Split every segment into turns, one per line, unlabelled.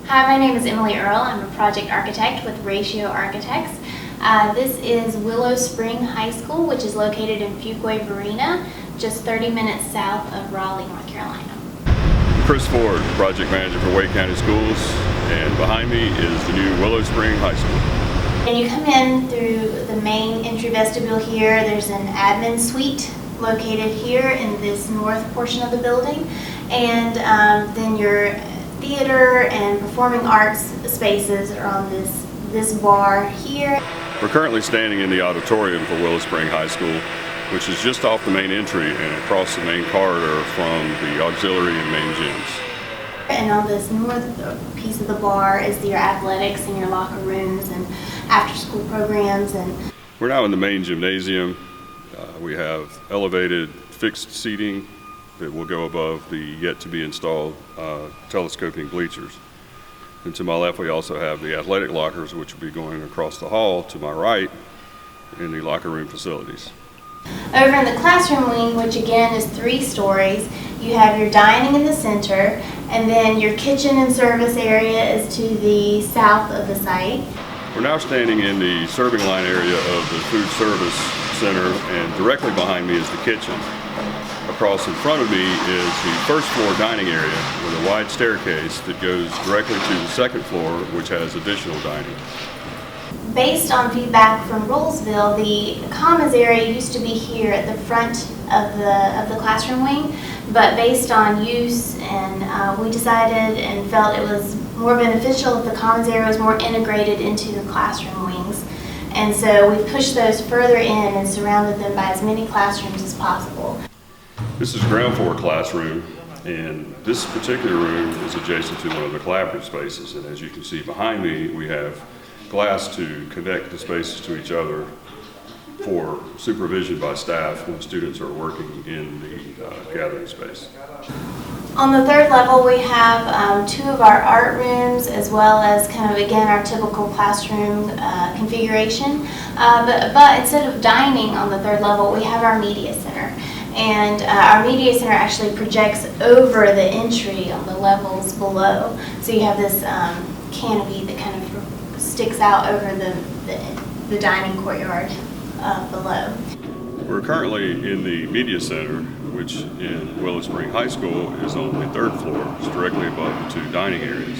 Hi, my name is Emilie Earle. I'm a project architect with Ratio Architects. This is Willow Spring High School, which is located in Fuquay-Varina, just 30 minutes south of Raleigh, North Carolina.
Chris Ford, project manager for Wake County Schools, and behind me is the new Willow Spring High School.
And you come in through the main entry vestibule here. There's an admin suite located here in this north portion of the building, and then your theater and performing arts spaces are on this bar here.
We're currently standing in the auditorium for Willow Spring High School, which is just off the main entry and across the main corridor from the auxiliary and main gyms.
And on this north piece of the bar is your athletics and your locker rooms and after-school programs. And
we're now in the main gymnasium. We have elevated fixed seating that will go above the yet-to-be-installed telescoping bleachers. And to my left, we also have the athletic lockers, which will be going across the hall to my right in the locker room facilities.
Over in the classroom wing, which again is 3 stories, you have your dining in the center, and then your kitchen and service area is to the south of the site.
We're now standing in the serving line area of the food service center, and directly behind me is the kitchen. Across in front of me is the first floor dining area with a wide staircase that goes directly to the second floor, which has additional dining.
Based on feedback from Rollsville, the commons area used to be here at the front of the classroom wing, but based on use, and we decided and felt it was more beneficial if the commons area was more integrated into the classroom wings. And so we pushed those further in and surrounded them by as many classrooms as possible.
This is ground floor classroom, and this particular room is adjacent to one of the collaborative spaces. And as you can see behind me, we have glass to connect the spaces to each other for supervision by staff when students are working in the gathering space.
On the 3rd level, we have 2 of our art rooms, as well as kind of, again, our typical classroom configuration. But instead of dining on the 3rd level, we have our media center. And our media center actually projects over the entry on the levels below. So you have this canopy that kind of sticks out over the dining courtyard below.
We're currently in the media center, which in Willow Spring High School is on the 3rd floor. It's directly above the 2 dining areas.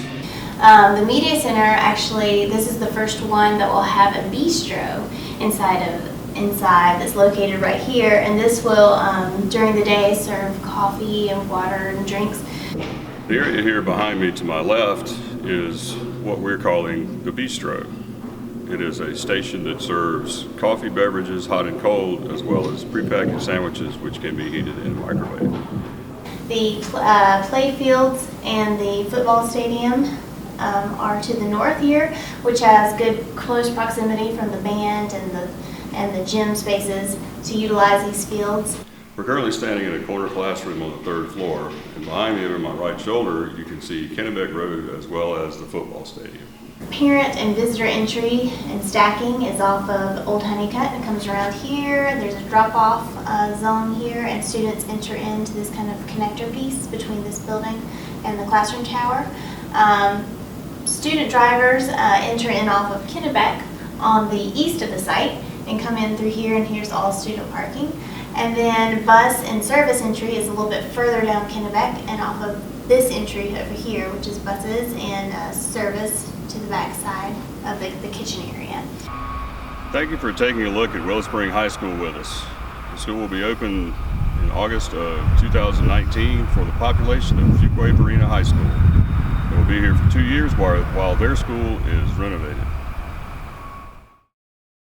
The media center, actually, this is the first one that will have a bistro inside that's located right here, and this will during the day serve coffee and water and drinks.
The area here behind me to my left is what we're calling the bistro. It is a station that serves coffee, beverages, hot and cold, as well as prepackaged sandwiches, which can be heated in a microwave.
The play fields and the football stadium are to the north here, which has good close proximity from the band and the gym spaces to utilize these fields.
We're currently standing in a corner classroom on the 3rd floor, and behind me over my right shoulder you can see Kennebec Road as well as the football stadium.
Parent and visitor entry and stacking is off of Old Honeycutt. It comes around here. There's a drop-off zone here, and students enter into this kind of connector piece between this building and the classroom tower. Student drivers enter in off of Kennebec on the east of the site and come in through here, and here's all student parking. And then bus and service entry is a little bit further down Kennebec and off of this entry over here, which is buses and service to the back side of the kitchen area.
Thank you for taking a look at Willow Spring High School with us. The school will be open in August of 2019 for the population of Fuquay-Varina High School. They will be here for 2 years while their school is renovated.